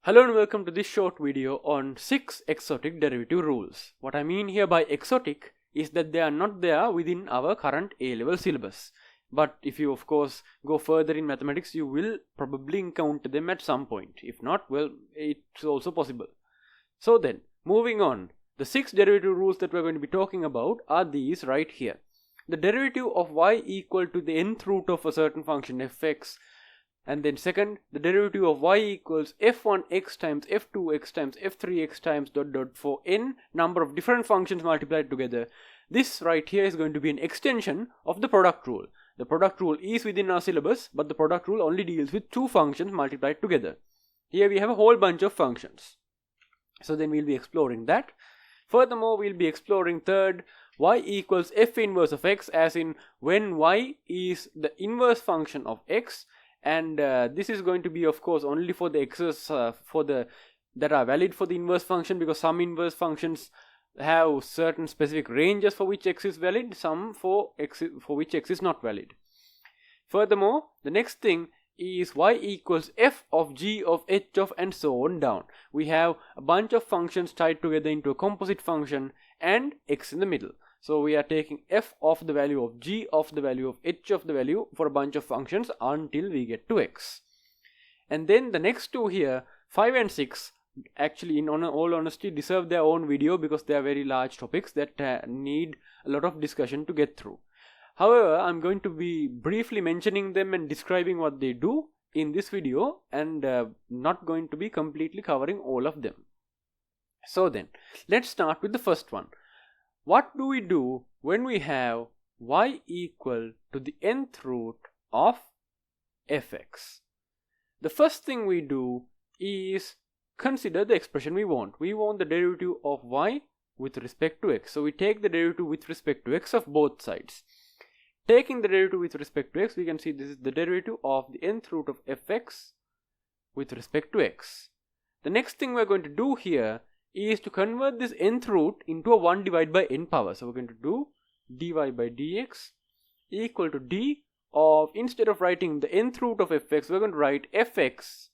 Hello and welcome to this short video on 6 exotic derivative rules. What I mean here by exotic is that they are not there within our current A-level syllabus. But if you of course go further in mathematics, you will probably encounter them at some point. If not, well, it's also possible. So then, moving on, the 6 derivative rules that we're going to be talking about are these right here. The derivative of y equal to the nth root of a certain function fx. And then second, the derivative of y equals f1x times f2x times f3x times dot dot for n number of different functions multiplied together. This right here is going to be an extension of the product rule. The product rule is within our syllabus, but the product rule only deals with two functions multiplied together. Here we have a whole bunch of functions. So then we'll be exploring that. Furthermore, we'll be exploring third, y equals f inverse of x, as in when y is the inverse function of x. And this is going to be of course only for the x's that are valid for the inverse function, because some inverse functions have certain specific ranges for which x is valid, some for which x is not valid. Furthermore, the next thing is y equals f of g of h of and so on down. We have a bunch of functions tied together into a composite function and x in the middle. So we are taking f of the value of g of the value of h of the value for a bunch of functions until we get to x. And then the next two here, 5 and 6, actually in all honesty deserve their own video because they are very large topics that need a lot of discussion to get through. However, I'm going to be briefly mentioning them and describing what they do in this video, and not going to be completely covering all of them. So then, let's start with the first one. What do we do when we have y equal to the nth root of fx? The first thing we do is consider the expression we want. We want the derivative of y with respect to x. So we take the derivative with respect to x of both sides. Taking the derivative with respect to x, we can see this is the derivative of the nth root of fx with respect to x. The next thing we're going to do here is to convert this nth root into a 1 divided by n power. So we're going to do dy by dx equal to d of, instead of writing the nth root of fx, we're going to write fx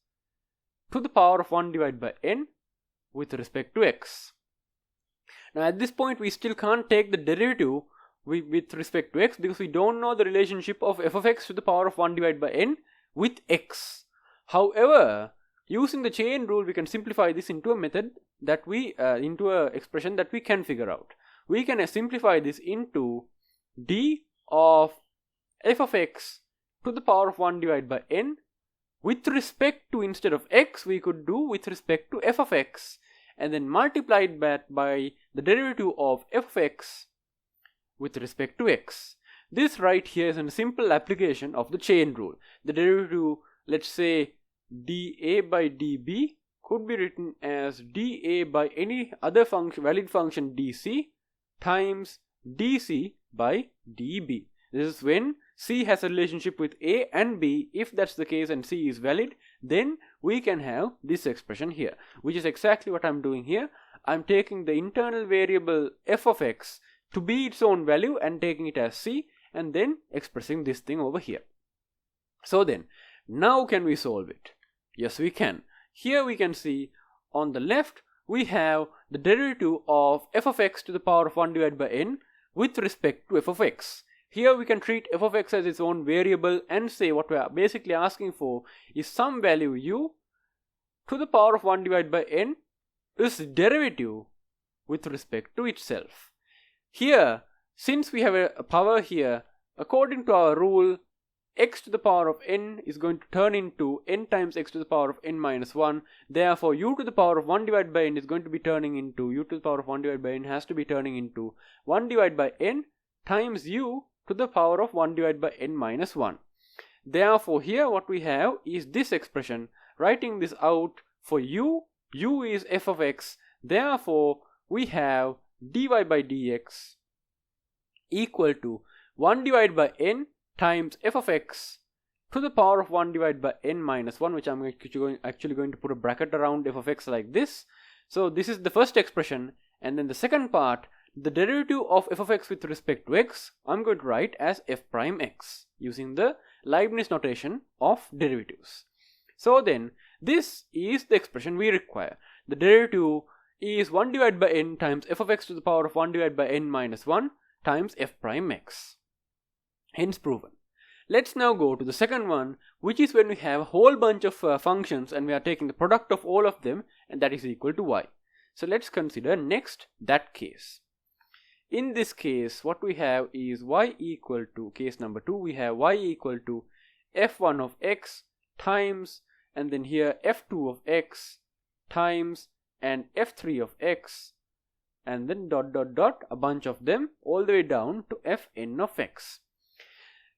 to the power of 1 divided by n with respect to x. Now at this point we still can't take the derivative with respect to x because we don't know the relationship of f of x to the power of 1 divided by n with x. However, using the chain rule, we can simplify this into a method that into a expression that we can figure out. We can simplify this into d of f of x to the power of 1 divided by n with respect to, instead of x, we could do with respect to f of x, and then multiplied that by the derivative of f of x with respect to x. This right here is a simple application of the chain rule. The derivative, let's say dA by dB, could be written as dA by any other valid function dC times dC by dB. This is when C has a relationship with A and B. If that's the case and C is valid, then we can have this expression here, which is exactly what I'm doing here. I'm taking the internal variable f of x to be its own value and taking it as C, and then expressing this thing over here. So then, now can we solve it? Yes, we can. Here we can see on the left we have the derivative of f of x to the power of 1 divided by n with respect to f of x. Here we can treat f of x as its own variable and say what we are basically asking for is some value u to the power of 1 divided by n is derivative with respect to itself. Here, since we have a power here, according to our rule, x to the power of n is going to turn into n times x to the power of n minus 1. Therefore, u to the power of 1 divided by n is going to be turning into, u to the power of 1 divided by n has to be turning into 1 divided by n times u to the power of 1 divided by n minus 1. Therefore, here what we have is this expression. Writing this out for u is f of x. Therefore, we have dy by dx equal to 1 divided by n times f of x to the power of 1 divided by n minus 1, which I'm actually going to put a bracket around f of x like this. So this is the first expression, and then the second part, the derivative of f of x with respect to x, I'm going to write as f prime x using the Leibniz notation of derivatives. So then This is the expression we require. The derivative is 1 divided by n times f of x to the power of 1 divided by n minus 1 times f prime x. Hence proven. Let's now go to the second one, which is when we have a whole bunch of functions and we are taking the product of all of them, and that is equal to y. So let's consider next that case. In this case, what we have is y equal to, case number 2, we have y equal to f1 of x times, and then here f2 of x times, and f3 of x, and then dot dot dot, a bunch of them all the way down to fn of x.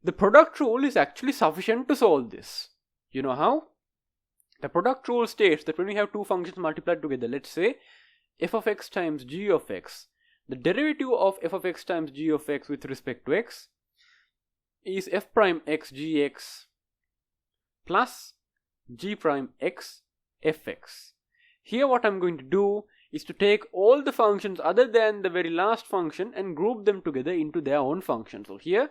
The product rule is actually sufficient to solve this. You know how? The product rule states that when we have two functions multiplied together, let's say f of x times g of x, the derivative of f of x times g of x with respect to x is f prime x gx plus g prime x fx. Here what I'm going to do is to take all the functions other than the very last function and group them together into their own function. So here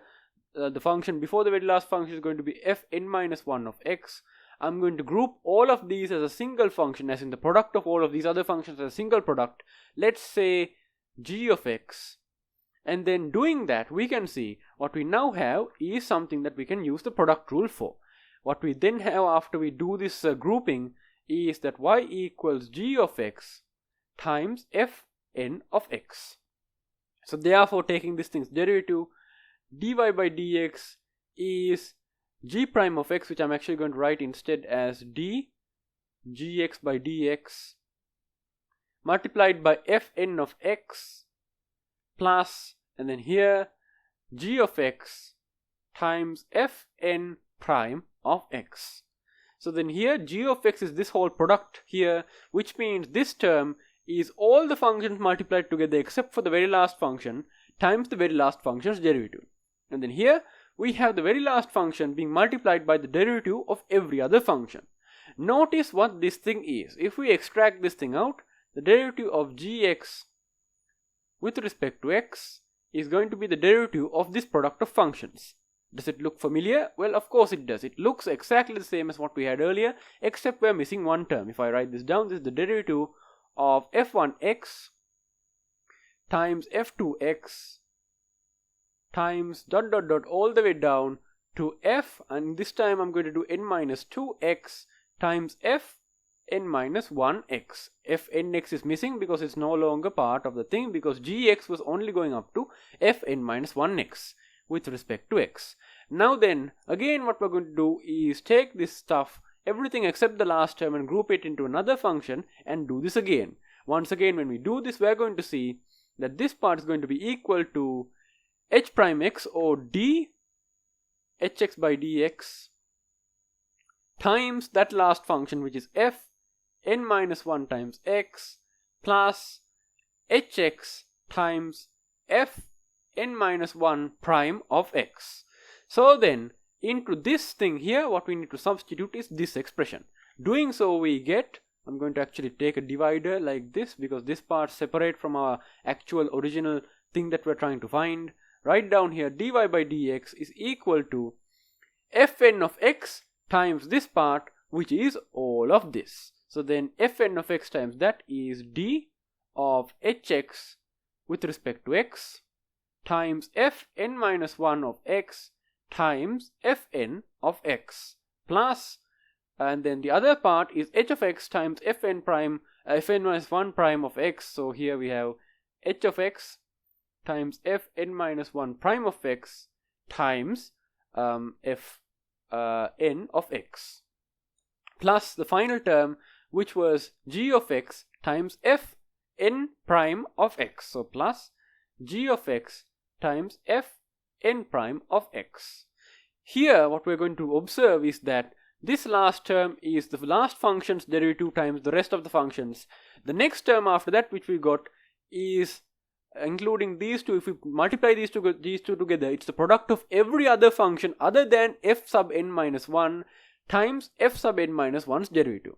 the function before the very last function is going to be fn minus 1 of x. I'm going to group all of these as a single function, as in the product of all of these other functions as a single product. Let's say g of x. And then doing that, we can see what we now have is something that we can use the product rule for. What we then have after we do this grouping is that y equals g of x times fn of x. So therefore, taking this thing's derivative, dy by dx is g prime of x, which I'm actually going to write instead as d gx by dx multiplied by fn of x plus, and then here g of x times fn prime of x. So then here g of x is this whole product here, which means this term is all the functions multiplied together except for the very last function times the very last function's derivative. And then here we have the very last function being multiplied by the derivative of every other function. Notice what this thing is. If we extract this thing out, the derivative of gx with respect to x is going to be the derivative of this product of functions. Does it look familiar? Well, of course it does. It looks exactly the same as what we had earlier, except we're missing one term. If I write this down, this is the derivative of f1x times f2x times dot dot dot all the way down to f, and this time I'm going to do n minus 2x times f n minus 1x. fnx is missing because it's no longer part of the thing, because gx was only going up to fn minus 1x with respect to x. Now then, again what we're going to do is take this stuff, everything except the last term, and group it into another function and do this again. Once again, when we do this, we're going to see that this part is going to be equal to h prime x, or d hx by dx times that last function, which is f n minus 1 times x plus hx times f n minus 1 prime of x. So then into this thing here, what we need to substitute is this expression. Doing so, we get, I'm going to actually take a divider like this because this part separate from our actual original thing that we're trying to find. Write down here dy by dx is equal to fn of x times this part, which is all of this. So then fn of x times that is d of hx with respect to x times fn minus 1 of x times fn of x plus, and then the other part is h of x times fn prime fn minus 1 prime of x. So here we have h of x times fn minus 1 prime of x times fn of x plus the final term, which was g of x times fn prime of x. So plus g of x times fn prime of x. Here what we're going to observe is that this last term is the last function's derivative times the rest of the functions. The next term after that, which we got, is including these two. If we multiply these two together, it's the product of every other function other than f sub n minus 1 times f sub n minus 1's derivative.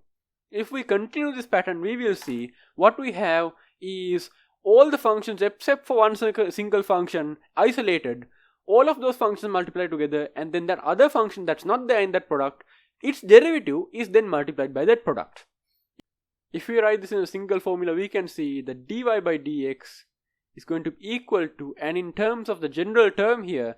If we continue this pattern, we will see what we have is all the functions except for one single function isolated, all of those functions multiply together, and then that other function that's not there in that product its derivative is then multiplied by that product. If we write this in a single formula, we can see that dy by dx is going to be equal to, and in terms of the general term here,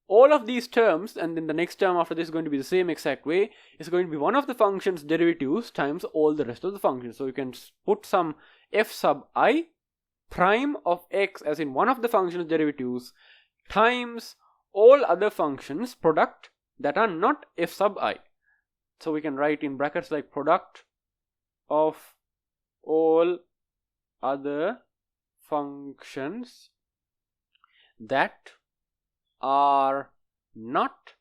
all of these terms, and then the next term after this is going to be the same exact way, is going to be one of the function's derivatives times all the rest of the functions. So you can put some f sub I prime of x as in one of the function's derivatives times all other functions product that are not f sub I. So we can write in brackets like product of all other functions that are not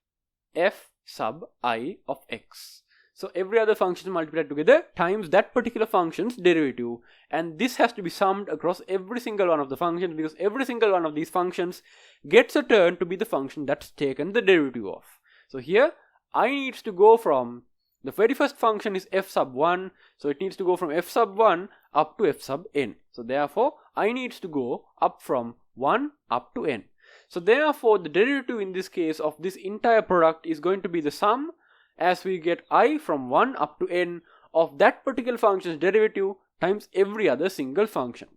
f sub I of x. So every other function is multiplied together times that particular function's derivative, and this has to be summed across every single one of the functions, because every single one of these functions gets a turn to be the function that's taken the derivative of. So here I needs to go from, the very first function is f sub 1, so it needs to go from f sub 1 up to f sub n. So therefore I needs to go up from 1 up to n. So therefore the derivative in this case of this entire product is going to be the sum, as we get I from 1 up to n of that particular function's derivative times every other single function.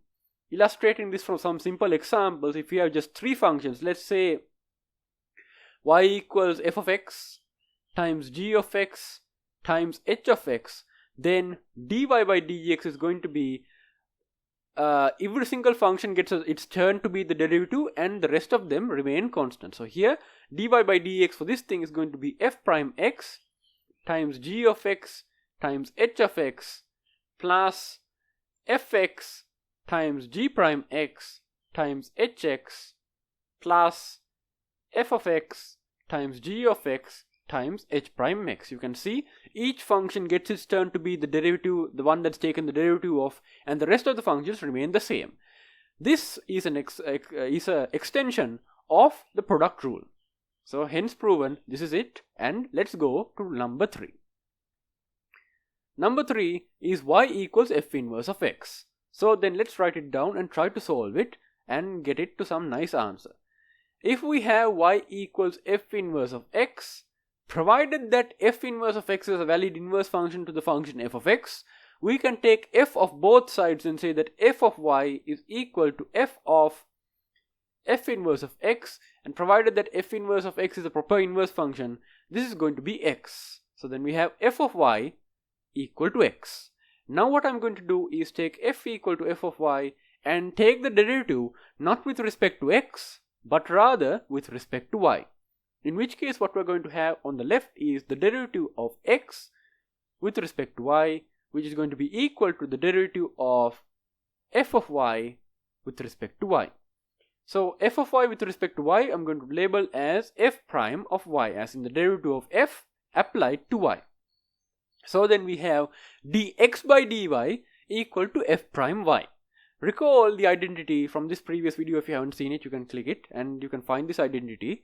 Illustrating this from some simple examples, if we have just 3 functions, let's say y equals f of x times g of x times h of x, then dy by dx is going to be every single function gets its turn to be the derivative and the rest of them remain constant. So here dy by dx for this thing is going to be f prime x times g of x times h of x plus fx times g prime x times hx plus f of x times g of x times h prime x. You can see each function gets its turn to be the derivative, the one that's taken the derivative of, and the rest of the functions remain the same. This is an extension of the product rule. So hence proven, this is it, and let's go to number 3. Number 3 is y equals f inverse of x. So then let's write it down and try to solve it and get it to some nice answer. If we have y equals f inverse of x, provided that f inverse of x is a valid inverse function to the function f of x, we can take f of both sides and say that f of y is equal to f of f inverse of x, and provided that f inverse of x is a proper inverse function, this is going to be x. So then we have f of y equal to x. Now what I'm going to do is take f equal to f of y and take the derivative not with respect to x but rather with respect to y. In which case what we're going to have on the left is the derivative of x with respect to y, which is going to be equal to the derivative of f of y with respect to y. So f of y with respect to y I'm going to label as f prime of y, as in the derivative of f applied to y. So then we have dx by dy equal to f prime y. Recall the identity from this previous video. If you haven't seen it, you can click it and you can find this identity.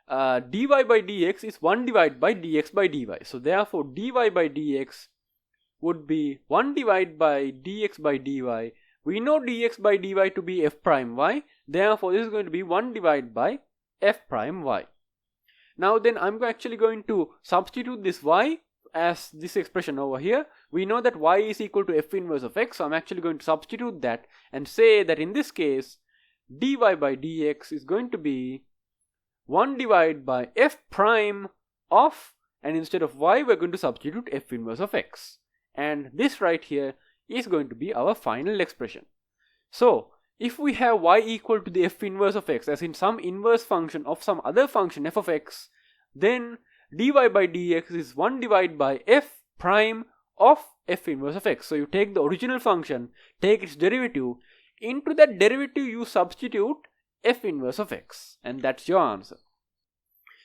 Dy by dx is 1 divided by dx by dy. So therefore dy by dx would be 1 divided by dx by dy. We know dx by dy to be f prime y. Therefore this is going to be 1 divided by f prime y. Now then I'm actually going to substitute this y as this expression over here. We know that y is equal to f inverse of x, so I'm actually going to substitute that and say that in this case dy by dx is going to be 1 divided by f prime of, and instead of y we're going to substitute f inverse of x, and this right here is going to be our final expression. So if we have y equal to the f inverse of x, as in some inverse function of some other function f of x, then dy by dx is 1 divided by f prime of f inverse of x. So you take the original function, take its derivative, into that derivative you substitute f inverse of x, and that's your answer.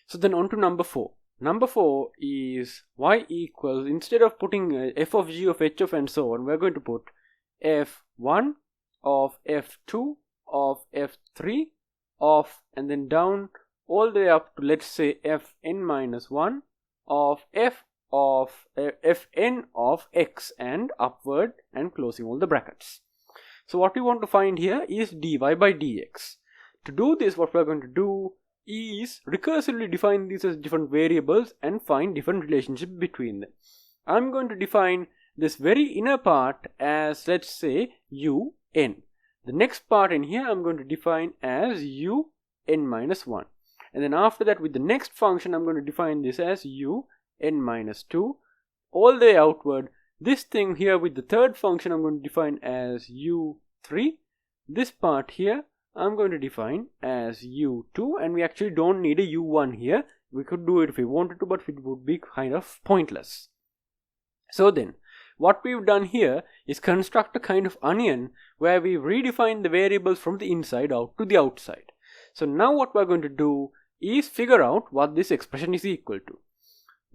So then on to number 4. Number 4 is y equals, instead of putting f of g of h of and so on, we're going to put f1 of f2 of f3 of, and then down all the way up to, let's say, fn minus 1 of f of fn of x, and upward and closing all the brackets. So what we want to find here is dy by dx. To do this, what we're going to do, is recursively define these as different variables and find different relationships between them. I'm going to define this very inner part as, let's say, un. The next part in here I'm going to define as un minus 1. And then after that, with the next function, I'm going to define this as un minus 2. All the way outward, this thing here with the third function I'm going to define as u3. This part here I'm going to define as u2, and we actually don't need a u1 here. We could do it if we wanted to, but it would be kind of pointless. So then, what we've done here is construct a kind of onion where we redefine the variables from the inside out to the outside. So now what we're going to do is figure out what this expression is equal to.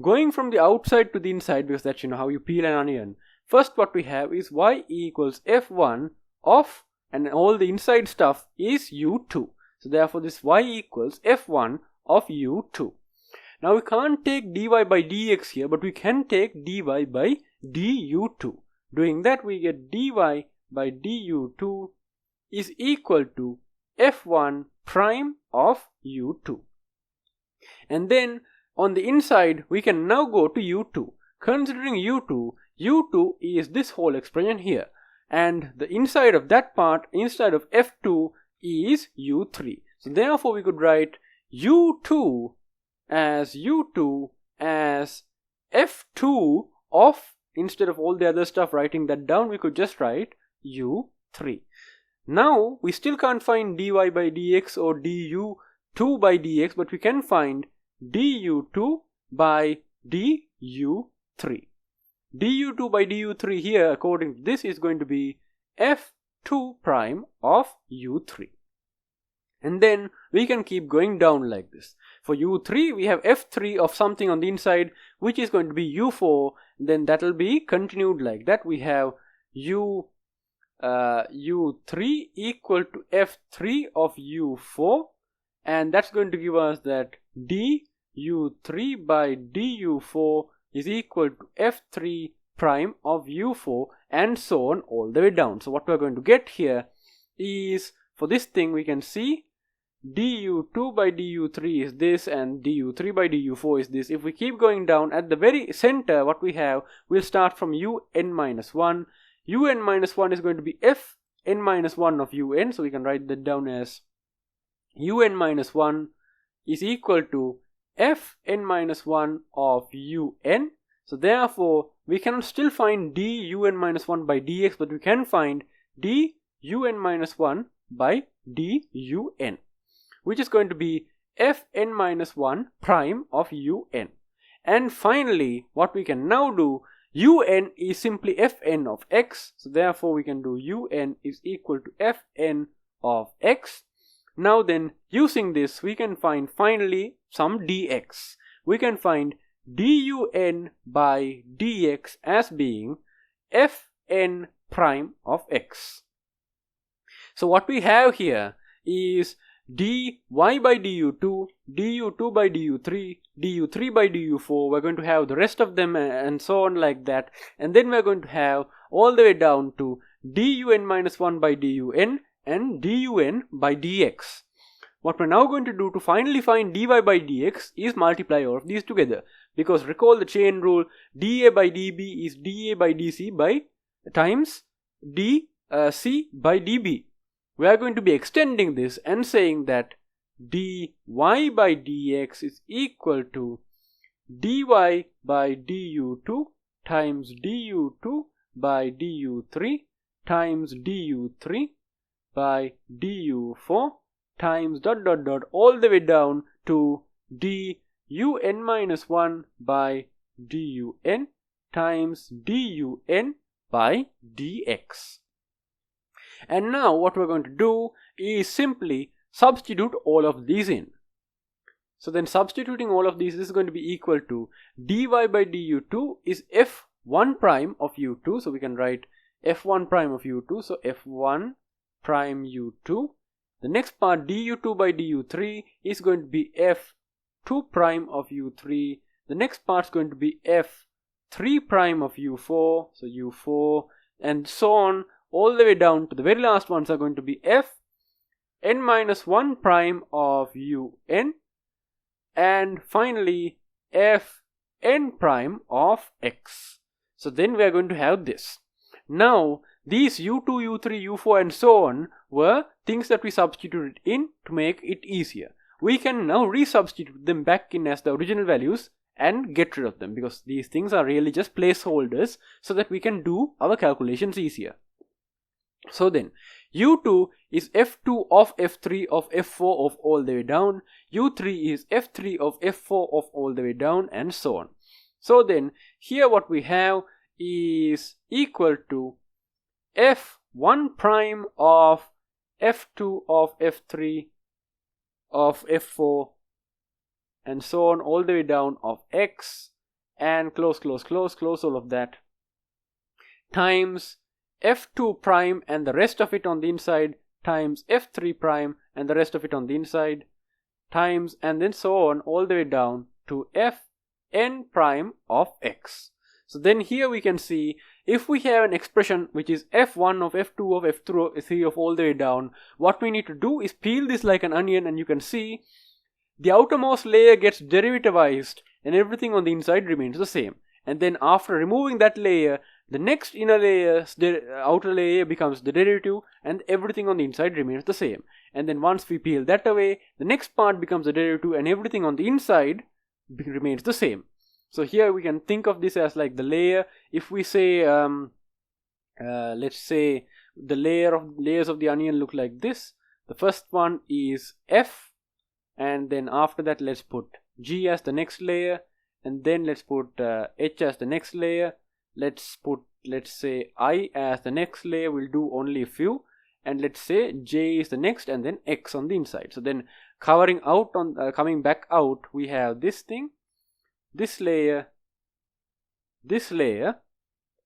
Going from the outside to the inside, because that's how you peel an onion. First what we have is y equals f1 of, and all the inside stuff is u2. So therefore this y equals f1 of u2. Now we can't take dy by dx here, but we can take dy by du2. Doing that, we get dy by du2 is equal to f1 prime of u2. And then on the inside, we can now go to u2. Considering u2 is this whole expression here. And the inside of that part, inside of f2, is u3. So therefore, we could write u2 as f2 of, instead of all the other stuff writing that down, we could just write u3. Now, we still can't find dy by dx or du2 by dx, but we can find du2 by du3. du2 by du3 here, according to this, is going to be f2 prime of u3. And then we can keep going down like this. For u3, we have f3 of something on the inside, which is going to be u4. Then that will be continued like that. We have u3 equal to f3 of u4. And that's going to give us that du3 by du4 is equal to f3 prime of u4, and so on all the way down. So what we're going to get here is, for this thing we can see du2 by du3 is this, and du3 by du4 is this. If we keep going down, at the very center what we have, we'll start from un minus 1. Un minus 1 is going to be fn minus 1 of un, so we can write that down as un minus 1 is equal to fn minus 1 of un. So therefore, we cannot still find dun minus 1 by dx, but we can find dun minus 1 by dun, which is going to be fn minus 1 prime of un. And finally, what we can now do, un is simply fn of x, so therefore we can do un is equal to fn of x. Now then, using this, we can find finally some dx. We can find dun by dx as being fn prime of x. So what we have here is dy by du2, du2 by du3, du3 by du4. We're going to have the rest of them and so on like that. And then we're going to have all the way down to dun minus 1 by dun and dun by dx. What we're now going to do to finally find dy by dx is multiply all of these together. Because recall the chain rule, dA by dB is dA by dC by times dC by dB. We are going to be extending this and saying that dy by dx is equal to dy by du2 times du2 by du3 times du3 by du4 times ... all the way down to dun minus 1 by dun times dun by dx. And now what we're going to do is simply substitute all of these in. So then substituting all of these, this is going to be equal to dy by du2 is f1 prime of u2. So we can write f1 prime of u2. So f1 prime u2. The next part, du2 by du3 is going to be f2 prime of u3. The next part is going to be f3 prime of u4. So u4, and so on all the way down to the very last ones are going to be fn minus 1 prime of un and finally fn prime of x. So then we are going to have this. Now these u2, u3, u4 and so on were things that we substituted in to make it easier. We can now resubstitute them back in as the original values and get rid of them, because these things are really just placeholders so that we can do our calculations easier. So then u2 is f2 of f3 of f4 of all the way down, u3 is f3 of f4 of all the way down, and so on. So then here what we have is equal to f1 prime of f2 of f3 of f4 and so on all the way down of x, and close all of that, times f2 prime and the rest of it on the inside, times f3 prime and the rest of it on the inside, times, and then so on all the way down to fn prime of x. So then here we can see, if we have an expression which is f1 of f2 of f3 of all the way down, what we need to do is peel this like an onion, and you can see the outermost layer gets derivativized and everything on the inside remains the same. And then after removing that layer, the next inner layer, outer layer becomes the derivative and everything on the inside remains the same. And then once we peel that away, the next part becomes the derivative and everything on the inside remains the same. So here we can think of this as like the layer. If we say, let's say the layers of the onion look like this. The first one is f, and then after that let's put g as the next layer, and then let's put h as the next layer. Let's say I as the next layer. We'll do only a few, and let's say j is the next, and then x on the inside. So then coming back out, we have this thing, this layer,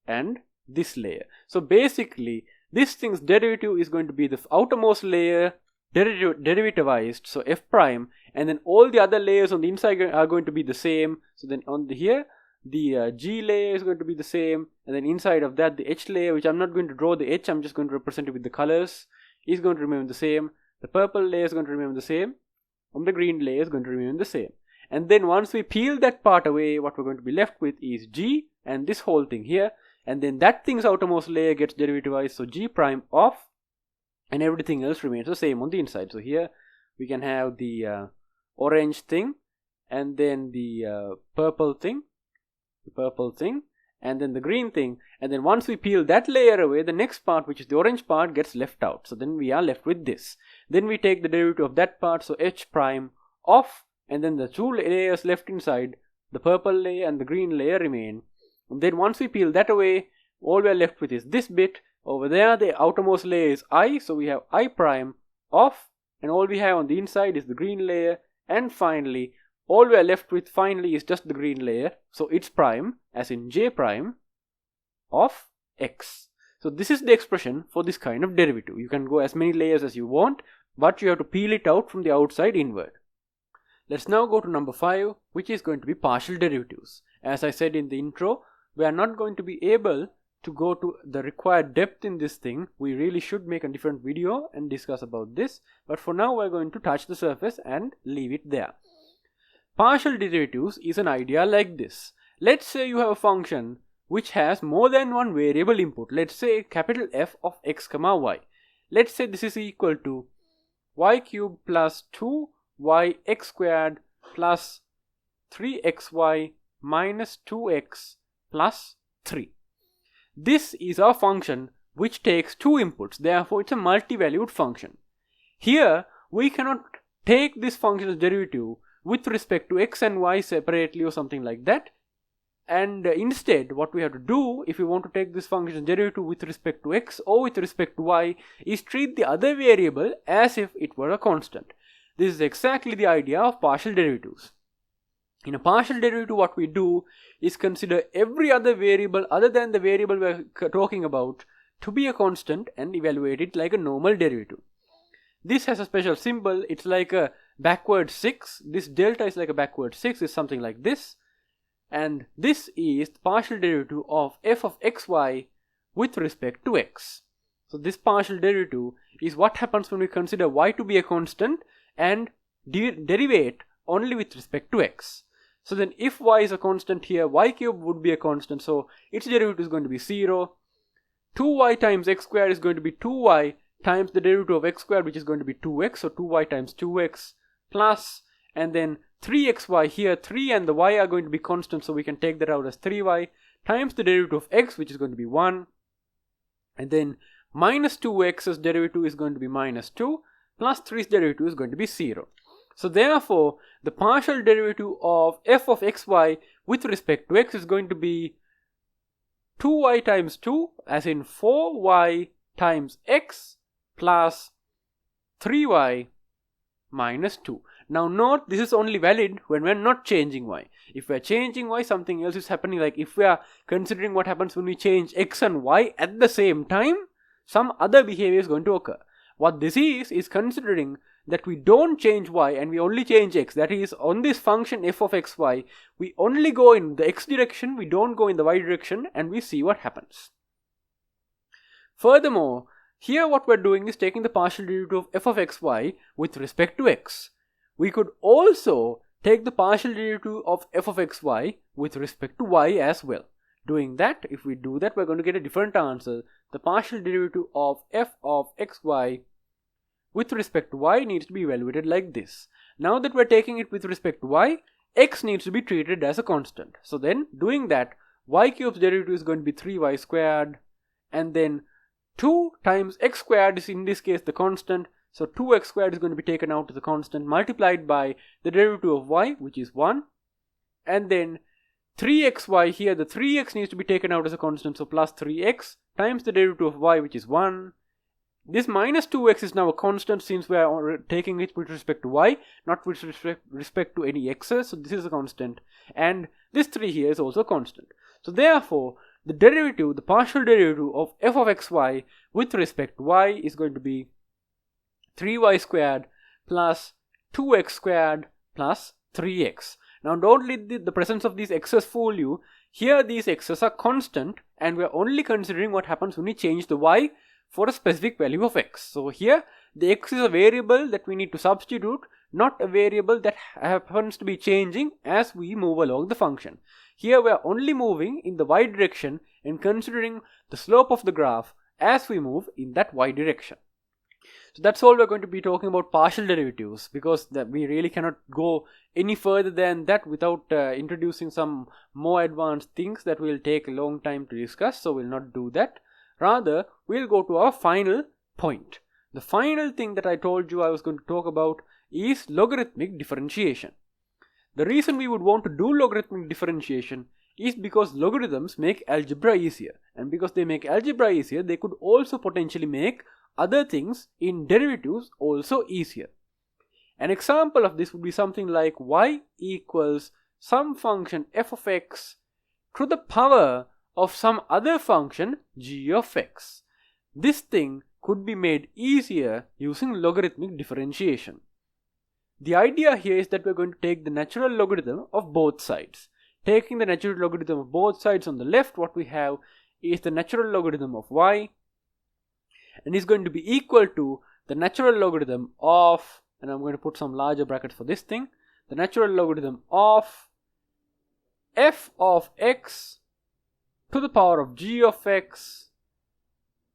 and this layer. So basically this thing's derivative is going to be the outermost layer derivativized, so f prime, and then all the other layers on the inside are going to be the same. So then on here the g layer is going to be the same, and then inside of that the h layer, which I'm not going to draw the h, I'm just going to represent it with the colors, is going to remain the same. The purple layer is going to remain the same, and the green layer is going to remain the same. And then once we peel that part away, what we're going to be left with is g and this whole thing here, and then that thing's outermost layer gets derivativized, so g prime of, and everything else remains the same on the inside. So here we can have the orange thing, and then the purple thing, and then the green thing, and then once we peel that layer away, the next part, which is the orange part, gets left out. So then we are left with this. Then we take the derivative of that part, so h prime of, and then the two layers left inside, the purple layer and the green layer, remain. And then once we peel that away, all we are left with is this bit. Over there the outermost layer is I, so we have I prime of, and all we have on the inside is the green layer, and finally all we are left with finally is just the green layer, so its prime, as in j prime of x. So this is the expression for this kind of derivative. You can go as many layers as you want, but you have to peel it out from the outside inward. Let's now go to number 5, which is going to be partial derivatives. As I said in the intro, we are not going to be able to go to the required depth in this thing. We really should make a different video and discuss about this, but for now we're going to touch the surface and leave it there. Partial derivatives is an idea like this. Let's say you have a function which has more than one variable input. Let's say capital F of x comma y. Let's say this is equal to y cubed plus 2yx squared plus 3xy minus 2x plus 3. This is our function which takes two inputs, therefore it's a multi-valued function. Here we cannot take this function's derivative with respect to x and y separately or something like that, and instead what we have to do if we want to take this function's derivative with respect to x or with respect to y is treat the other variable as if it were a constant. This is exactly the idea of partial derivatives. In a partial derivative, what we do is consider every other variable other than the variable we're talking about to be a constant and evaluate it like a normal derivative. This has a special symbol. It's like a backward 6. This delta is like a backward 6. It's something like this. And this is the partial derivative of f of xy with respect to x. So this partial derivative is what happens when we consider y to be a constant and derivate only with respect to x. So then if y is a constant here, y cube would be a constant, so its derivative is going to be 0. 2y times x squared is going to be 2y times the derivative of x squared, which is going to be 2x, so 2y times 2x plus, and then 3xy here, 3 and the y are going to be constant, so we can take that out as 3y times the derivative of x, which is going to be 1, and then minus 2x's derivative is going to be minus 2, plus 3's derivative is going to be 0. So therefore, the partial derivative of f of xy with respect to x is going to be 2y times 2, as in 4y times x plus 3y minus 2. Now note, this is only valid when we are not changing y. If we are changing y, something else is happening. Like if we are considering what happens when we change x and y at the same time, some other behavior is going to occur. What this is considering that we don't change y and we only change x. That is, on this function f of xy, we only go in the x direction, we don't go in the y direction, and we see what happens. Furthermore, here what we're doing is taking the partial derivative of f of xy with respect to x. We could also take the partial derivative of f of xy with respect to y as well. Doing that, if we do that, we're going to get a different answer. The partial derivative of f of xy with respect to y needs to be evaluated like this. Now that we're taking it with respect to y, x needs to be treated as a constant. So then, doing that, y cube's derivative is going to be 3y squared, and then 2 times x squared is in this case the constant, so 2x squared is going to be taken out as a constant multiplied by the derivative of y, which is 1, and then 3xy here, the 3x needs to be taken out as a constant, so plus 3x times the derivative of y, which is 1. This minus 2x is now a constant since we are taking it with respect to y, not with respect to any x's, so this is a constant, and this 3 here is also a constant. So therefore, the derivative, the partial derivative of f of xy with respect to y is going to be 3y squared plus 2x squared plus 3x. Now don't let the presence of these x's fool you. Here these x's are constant and we are only considering what happens when we change the y for a specific value of x. So here the x is a variable that we need to substitute, not a variable that happens to be changing as we move along the function. Here we are only moving in the y direction and considering the slope of the graph as we move in that y direction. So that's all we're going to be talking about partial derivatives, because we really cannot go any further than that without introducing some more advanced things that will take a long time to discuss, so we'll not do that. Rather, we'll go to our final point. The final thing that I told you I was going to talk about is logarithmic differentiation. The reason we would want to do logarithmic differentiation is because logarithms make algebra easier, and because they make algebra easier, they could also potentially make other things in derivatives also easier. An example of this would be something like y equals some function f of x to the power of some other function g of x. This thing could be made easier using logarithmic differentiation. The idea here is that we're going to take the natural logarithm of both sides. Taking the natural logarithm of both sides, on the left what we have is the natural logarithm of y, and is going to be equal to the natural logarithm of, and I'm going to put some larger brackets for this thing, the natural logarithm of f of x to the power of g of x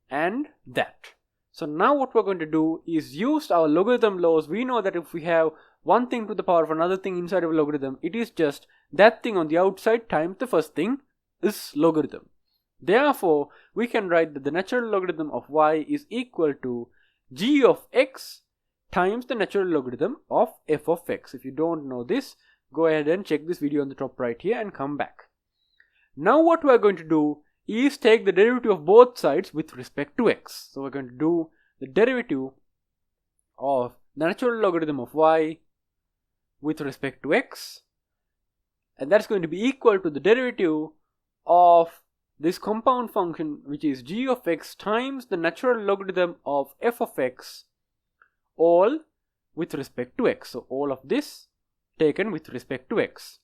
and that. So now what we're going to do is use our logarithm laws. We know that if we have one thing to the power of another thing inside of a logarithm, it is just that thing on the outside times the first thing is logarithm. Therefore, we can write that the natural logarithm of y is equal to g of x times the natural logarithm of f of x. If you don't know this, go ahead and check this video on the top right here and come back. Now what we are going to do is take the derivative of both sides with respect to x. So we're going to do the derivative of the natural logarithm of y with respect to x, and that's going to be equal to the derivative of this compound function, which is g of x times the natural logarithm of f of x, all with respect to x. So all of this taken with respect to x.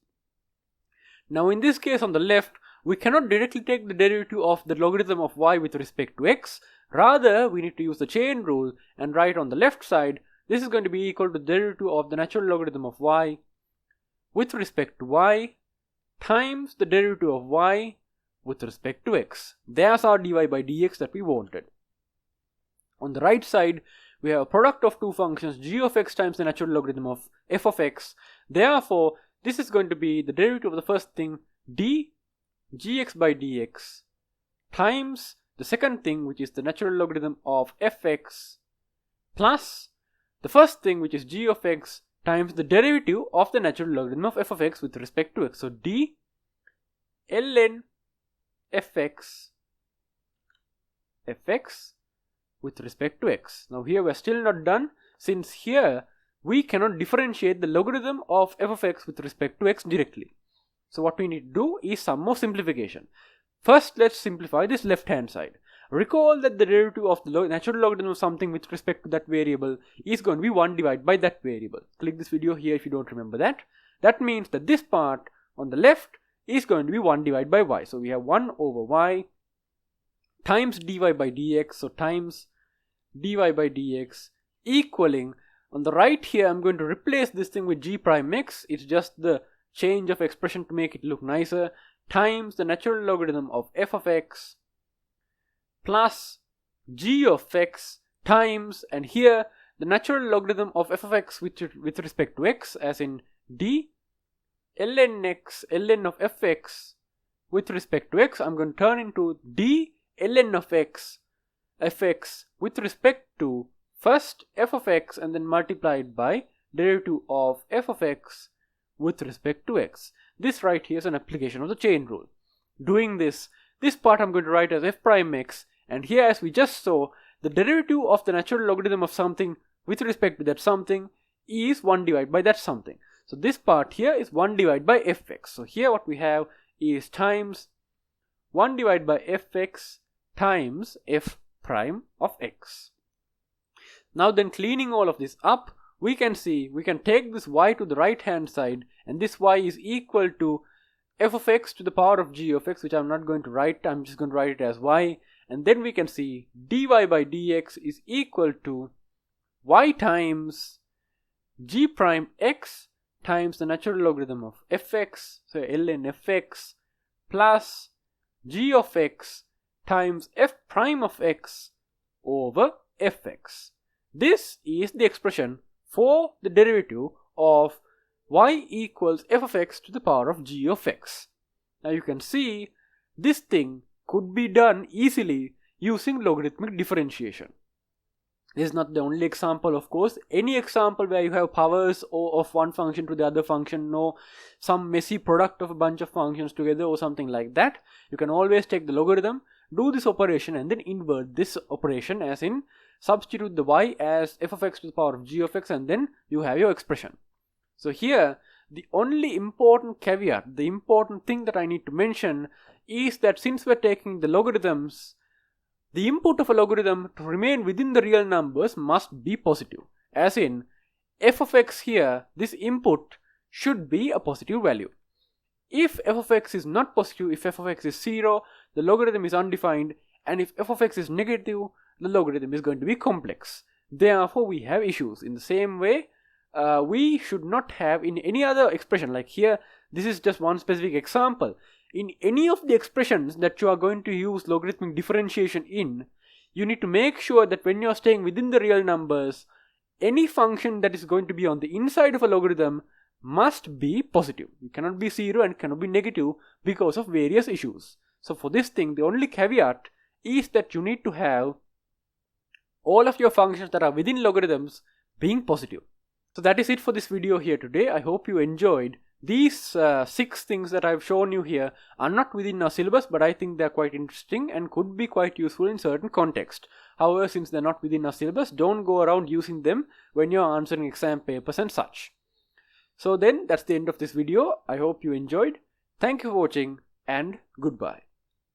Now in this case on the left, we cannot directly take the derivative of the logarithm of y with respect to x. Rather, we need to use the chain rule and write on the left side, this is going to be equal to the derivative of the natural logarithm of y with respect to y times the derivative of y with respect to x. There's our dy by dx that we wanted. On the right side, we have a product of two functions, g of x times the natural logarithm of f of x. Therefore, this is going to be the derivative of the first thing, d gx by dx times the second thing, which is the natural logarithm of fx, plus the first thing, which is g of x times the derivative of the natural logarithm of f of x with respect to x. So d ln fx with respect to x. Now here we are still not done, since here we cannot differentiate the logarithm of f of x with respect to x directly. So what we need to do is some more simplification. First, let's simplify this left hand side. Recall that the derivative of the natural logarithm of something with respect to that variable is going to be 1 divided by that variable. Click this video here if you don't remember that. That means that this part on the left is going to be 1 divided by y. So we have 1 over y times dy by dx, so times dy by dx equaling, on the right here I'm going to replace this thing with g prime x, it's just the change of expression to make it look nicer, times the natural logarithm of f of x plus g of x times, and here the natural logarithm of f of x with respect to x, as in d ln x ln of fx with respect to x, I'm going to turn into d ln of x fx with respect to first f of x and then multiplied by derivative of f of x with respect to x. This right here is an application of the chain rule. Doing this part I'm going to write as f prime x, and here, as we just saw, the derivative of the natural logarithm of something with respect to that something is 1 divided by that something. So this part here is 1 divided by fx. So here what we have is times 1 divided by fx times f prime of x. Now then, cleaning all of this up, we can see we can take this y to the right hand side, and this y is equal to f of x to the power of g of x, which I'm not going to write, I'm just going to write it as y, and then we can see dy by dx is equal to y times g prime x times the natural logarithm of fx, so ln fx, plus g of x times f prime of x over fx. This is the expression for the derivative of y equals f of x to the power of g of x. Now you can see this thing could be done easily using logarithmic differentiation. This is not the only example, of course. Any example where you have powers of one function to the other function, no, some messy product of a bunch of functions together or something like that, you can always take the logarithm, do this operation, and then invert this operation, as in substitute the y as f of x to the power of g of x, and then you have your expression. So here the only important caveat, the important thing that I need to mention is that since we're taking the logarithms, the input of a logarithm to remain within the real numbers must be positive. As in f of x here, this input should be a positive value. If f of x is not positive, if f of x is 0, the logarithm is undefined, and if f of x is negative, the logarithm is going to be complex. Therefore we have issues. In the same way, we should not have in any other expression, like here, this is just one specific example. In any of the expressions that you are going to use logarithmic differentiation in, you need to make sure that when you are staying within the real numbers, any function that is going to be on the inside of a logarithm must be positive. It cannot be 0 and cannot be negative because of various issues. So for this thing, the only caveat is that you need to have all of your functions that are within logarithms being positive. So that is it for this video here today. I hope you enjoyed. These 6 things that I've shown you here are not within our syllabus, but I think they're quite interesting and could be quite useful in certain context. However, since they're not within our syllabus, don't go around using them when you're answering exam papers and such. So then, that's the end of this video. I hope you enjoyed. Thank you for watching, and goodbye.